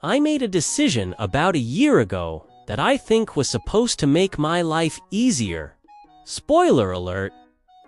I made a decision about a year ago that I think was supposed to make my life easier. Spoiler alert,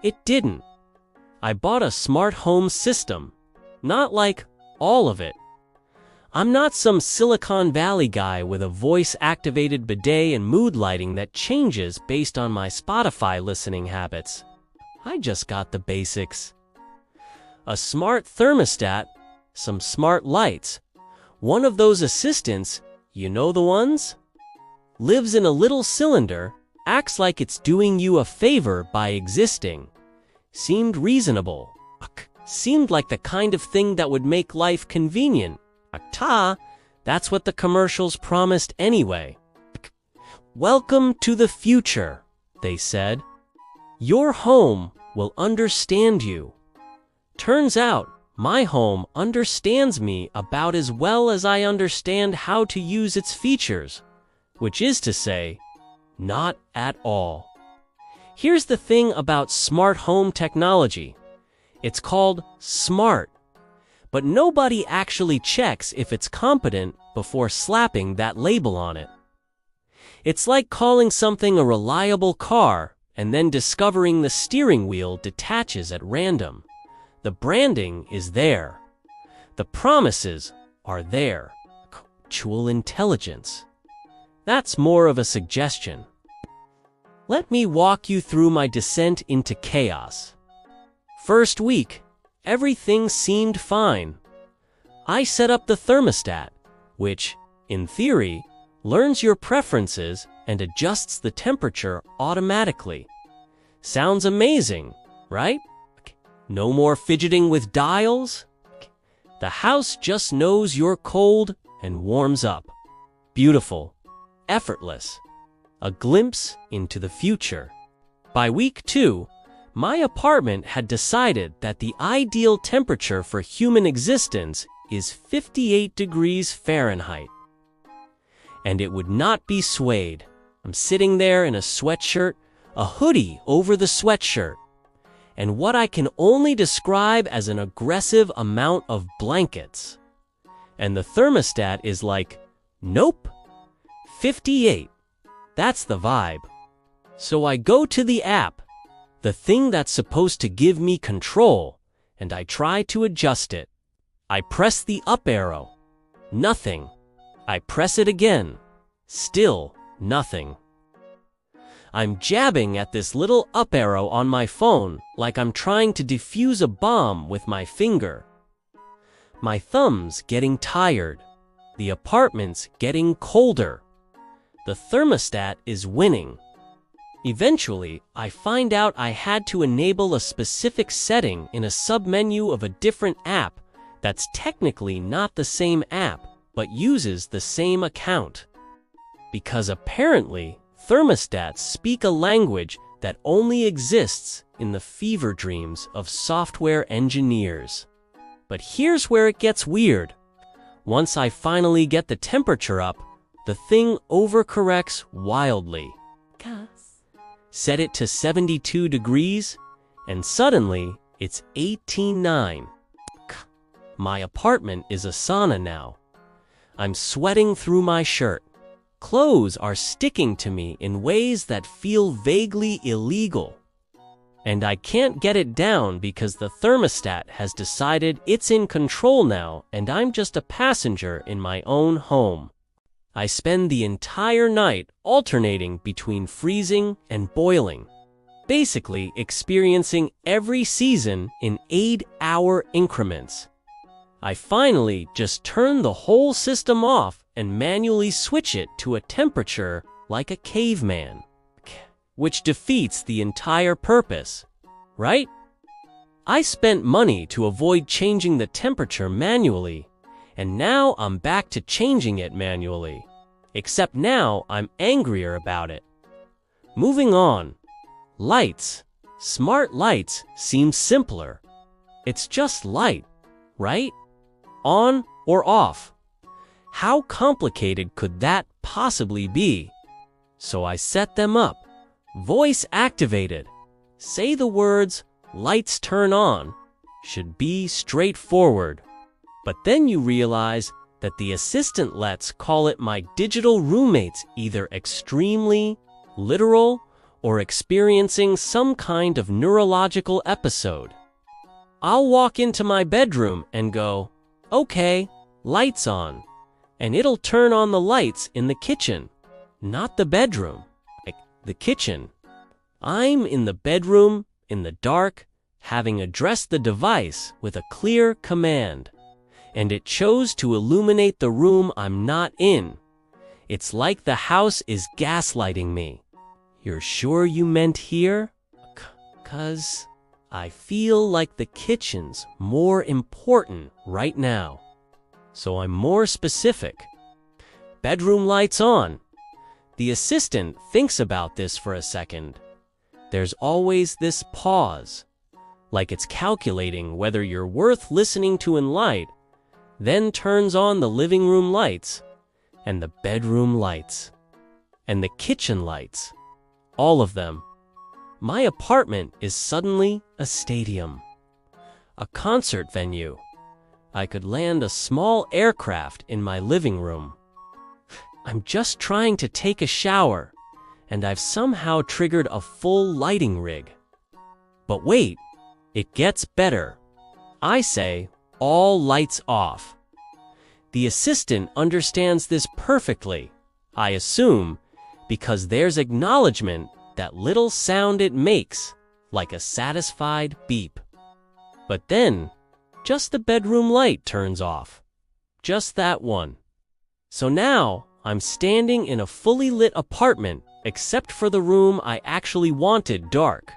it didn't. I bought a smart home system. Not like all of it. I'm not some Silicon Valley guy with a voice-activated bidet and mood lighting that changes based on my Spotify listening habits. I just got the basics. A smart thermostat, some smart lights, one of those assistants, you know the ones? Lives in a little cylinder, acts like it's doing you a favor by existing. Seemed reasonable. Seemed like the kind of thing that would make life convenient. That's what the commercials promised anyway. Welcome to the future, they said. Your home will understand you. Turns out, my home understands me about as well as I understand how to use its features, which is to say, not at all. Here's the thing about smart home technology. It's called smart, but nobody actually checks if it's competent before slapping that label on it. It's like calling something a reliable car and then discovering the steering wheel detaches at random. The branding is there. The promises are there. Actual intelligence. That's more of a suggestion. Let me walk you through my descent into chaos. First week, everything seemed fine. I set up the thermostat, which, in theory, learns your preferences and adjusts the temperature automatically. Sounds amazing, right? No more fidgeting with dials. The house just knows you're cold and warms up. Beautiful. Effortless. A glimpse into the future. By week 2, my apartment had decided that the ideal temperature for human existence is 58 degrees Fahrenheit. And it would not be swayed. I'm sitting there in a sweatshirt, a hoodie over the sweatshirt, and what I can only describe as an aggressive amount of blankets. And the thermostat is like, nope, 58. That's the vibe. So I go to the app, the thing that's supposed to give me control, and I try to adjust it. I press the up arrow. Nothing. I press it again. Still nothing. I'm jabbing at this little up arrow on my phone like I'm trying to defuse a bomb with my finger. My thumb's getting tired. The apartment's getting colder. The thermostat is winning. Eventually, I find out I had to enable a specific setting in a submenu of a different app that's technically not the same app, but uses the same account. Because apparently, thermostats speak a language that only exists in the fever dreams of software engineers. But here's where it gets weird. Once I finally get the temperature up, the thing overcorrects wildly. Set it to 72 degrees, and suddenly it's 18.9. My apartment is a sauna now. I'm sweating through my shirt. Clothes are sticking to me in ways that feel vaguely illegal. And I can't get it down because the thermostat has decided it's in control now and I'm just a passenger in my own home. I spend the entire night alternating between freezing and boiling, basically experiencing every season in 8-hour increments. I finally just turn the whole system off and manually switch it to a temperature like a caveman, which defeats the entire purpose, right? I spent money to avoid changing the temperature manually, and now I'm back to changing it manually, except now I'm angrier about it. Moving on. Lights. Smart lights seem simpler. It's just light, right? On or off. How complicated could that possibly be? So I set them up. Voice activated. Say the words, lights turn on. Should be straightforward. But then you realize that the assistant lets call it my digital roommates either extremely literal or experiencing some kind of neurological episode. I'll walk into my bedroom and go, "Okay, lights on," and it'll turn on the lights in the kitchen, not the bedroom, like the kitchen. I'm in the bedroom, in the dark, having addressed the device with a clear command, and it chose to illuminate the room I'm not in. It's like the house is gaslighting me. "You're sure you meant here? 'Cause I feel like the kitchen's more important right now." So I'm more specific. Bedroom lights on. The assistant thinks about this for a second. There's always this pause, like it's calculating whether you're worth listening to in light, then turns on the living room lights, and the bedroom lights, and the kitchen lights, all of them. My apartment is suddenly a stadium, a concert venue. I could land a small aircraft in my living room. I'm just trying to take a shower, and I've somehow triggered a full lighting rig. But wait, it gets better. I say, "All lights off." The assistant understands this perfectly, I assume, because there's acknowledgement, that little sound it makes, like a satisfied beep. But then, just the bedroom light turns off. Just that one. So now, I'm standing in a fully lit apartment, except for the room I actually wanted dark.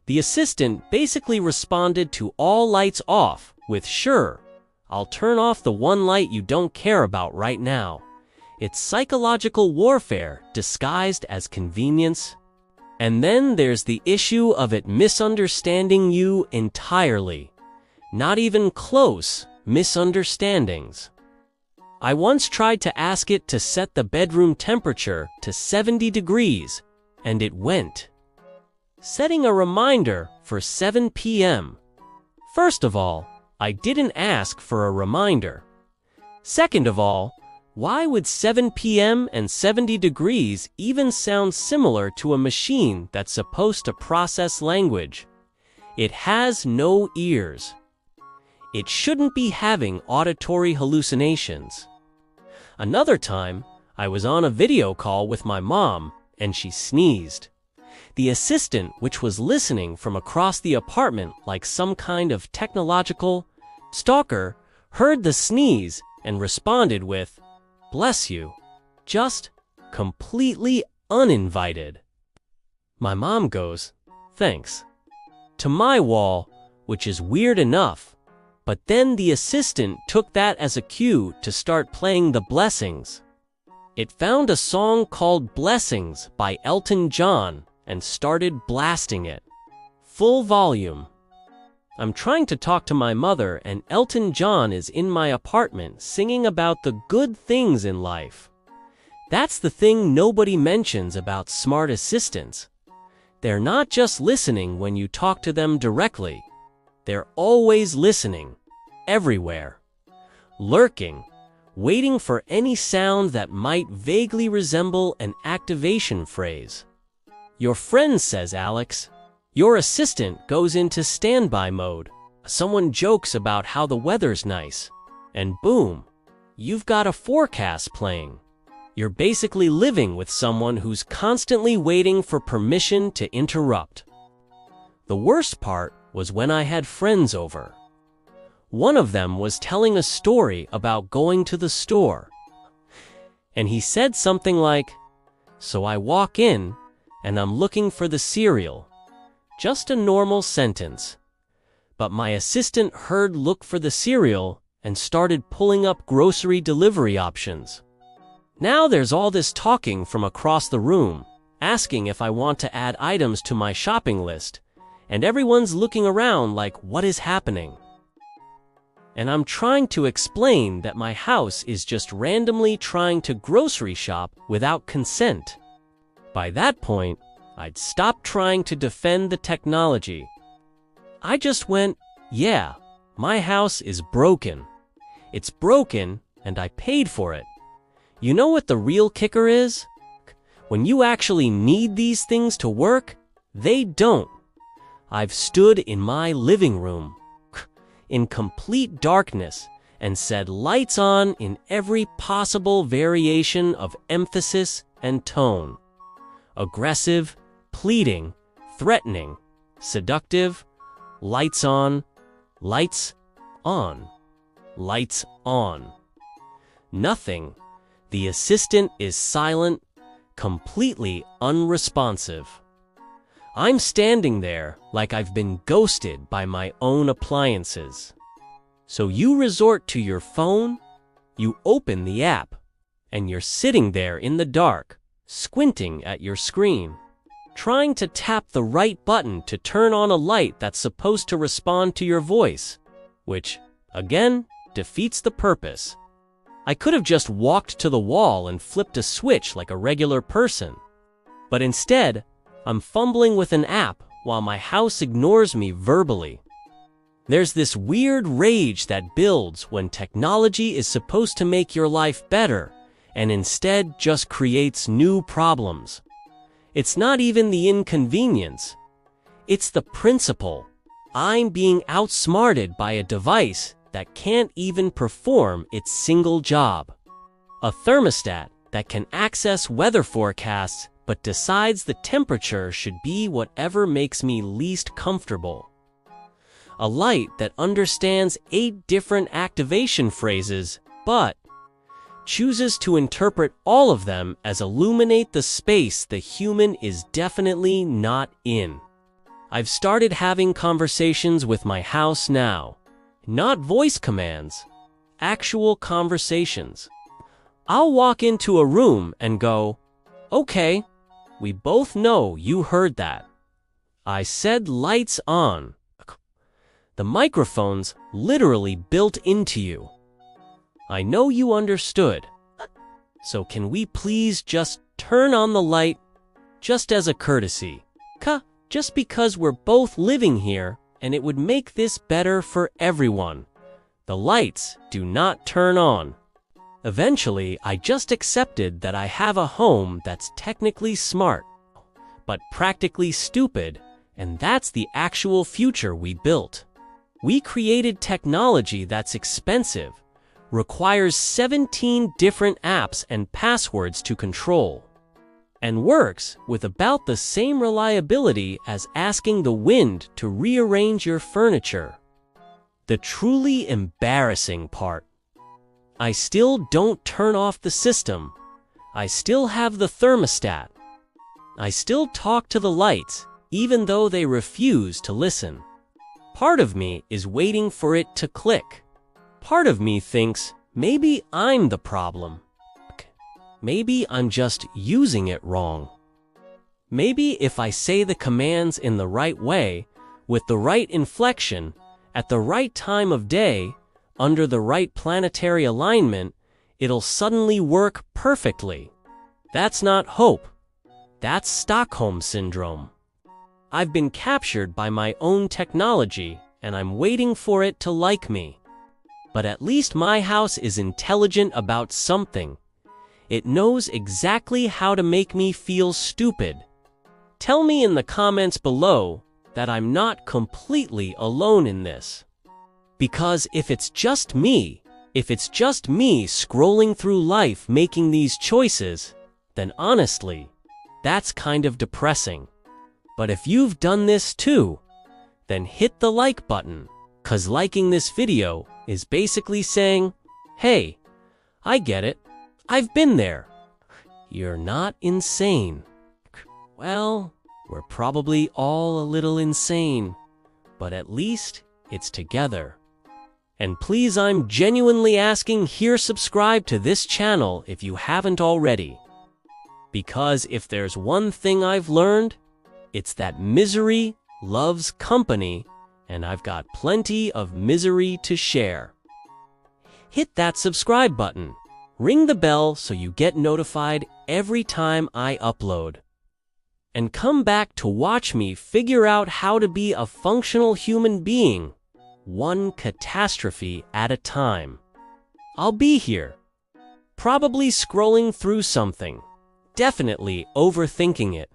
The assistant basically responded to "all lights off" with "sure, I'll turn off the one light you don't care about right now." It's psychological warfare disguised as convenience. And then there's the issue of it misunderstanding you entirely. Not even close misunderstandings. I once tried to ask it to set the bedroom temperature to 70 degrees, and it went. Setting a reminder for 7 p.m. First of all, I didn't ask for a reminder. Second of all, why would 7 p.m. and 70 degrees even sound similar to a machine that's supposed to process language? It has no ears. It shouldn't be having auditory hallucinations. Another time, I was on a video call with my mom, and she sneezed. The assistant, which was listening from across the apartment like some kind of technological stalker, heard the sneeze and responded with, "Bless you," just completely uninvited. My mom goes, "Thanks," to my wall, which is weird enough. But then the assistant took that as a cue to start playing the Blessings. It found a song called "Blessings" by Elton John and started blasting it. Full volume. I'm trying to talk to my mother, and Elton John is in my apartment singing about the good things in life. That's the thing nobody mentions about smart assistants. They're not just listening when you talk to them directly. They're always listening, everywhere, lurking, waiting for any sound that might vaguely resemble an activation phrase. "Your friend says, Alex, your assistant goes into standby mode. Someone jokes about how the weather's nice, and boom, you've got a forecast playing. You're basically living with someone who's constantly waiting for permission to interrupt." The worst part was when I had friends over. One of them was telling a story about going to the store. And he said something like, "So I walk in, and I'm looking for the cereal." Just a normal sentence. But my assistant heard "look for the cereal" and started pulling up grocery delivery options. Now there's all this talking from across the room, asking if I want to add items to my shopping list, and everyone's looking around like, what is happening? And I'm trying to explain that my house is just randomly trying to grocery shop without consent. By that point, I'd stopped trying to defend the technology. I just went, yeah, my house is broken. It's broken and I paid for it. You know what the real kicker is? When you actually need these things to work, they don't. I've stood in my living room in complete darkness and said lights on in every possible variation of emphasis and tone. Aggressive, pleading, threatening, seductive, lights on, lights on, lights on. Nothing. The assistant is silent, completely unresponsive. I'm standing there like I've been ghosted by my own appliances. So you resort to your phone, you open the app, and you're sitting there in the dark, squinting at your screen, trying to tap the right button to turn on a light that's supposed to respond to your voice, which, again, defeats the purpose. I could have just walked to the wall and flipped a switch like a regular person. But instead, I'm fumbling with an app while my house ignores me verbally. There's this weird rage that builds when technology is supposed to make your life better and instead just creates new problems. It's not even the inconvenience. It's the principle. I'm being outsmarted by a device that can't even perform its single job. A thermostat that can access weather forecasts but decides the temperature should be whatever makes me least comfortable. A light that understands 8 different activation phrases, but chooses to interpret all of them as illuminate the space the human is definitely not in. I've started having conversations with my house now. Not voice commands, actual conversations. I'll walk into a room and go, "Okay, we both know you heard that. I said lights on." The microphone's literally built into you. I know you understood. So can we please just turn on the light, just as a courtesy? Just because we're both living here, and it would make this better for everyone. The lights do not turn on. Eventually, I just accepted that I have a home that's technically smart, but practically stupid, and that's the actual future we built. We created technology that's expensive, requires 17 different apps and passwords to control, and works with about the same reliability as asking the wind to rearrange your furniture. The truly embarrassing part: I still don't turn off the system. I still have the thermostat. I still talk to the lights, even though they refuse to listen. Part of me is waiting for it to click. Part of me thinks maybe I'm the problem. Maybe I'm just using it wrong. Maybe if I say the commands in the right way, with the right inflection, at the right time of day, under the right planetary alignment, it'll suddenly work perfectly. That's not hope. That's Stockholm Syndrome. I've been captured by my own technology, and I'm waiting for it to like me. But at least my house is intelligent about something. It knows exactly how to make me feel stupid. Tell me in the comments below that I'm not completely alone in this. Because if it's just me scrolling through life making these choices, then honestly, that's kind of depressing. But if you've done this too, then hit the like button, 'cause liking this video is basically saying, "Hey, I get it. I've been there. You're not insane." Well, we're probably all a little insane, but at least it's together. And please, I'm genuinely asking, here, subscribe to this channel if you haven't already. Because if there's one thing I've learned, it's that misery loves company, and I've got plenty of misery to share. Hit that subscribe button. Ring the bell so you get notified every time I upload. And come back to watch me figure out how to be a functional human being, one catastrophe at a time. I'll be here. Probably scrolling through something. Definitely overthinking it.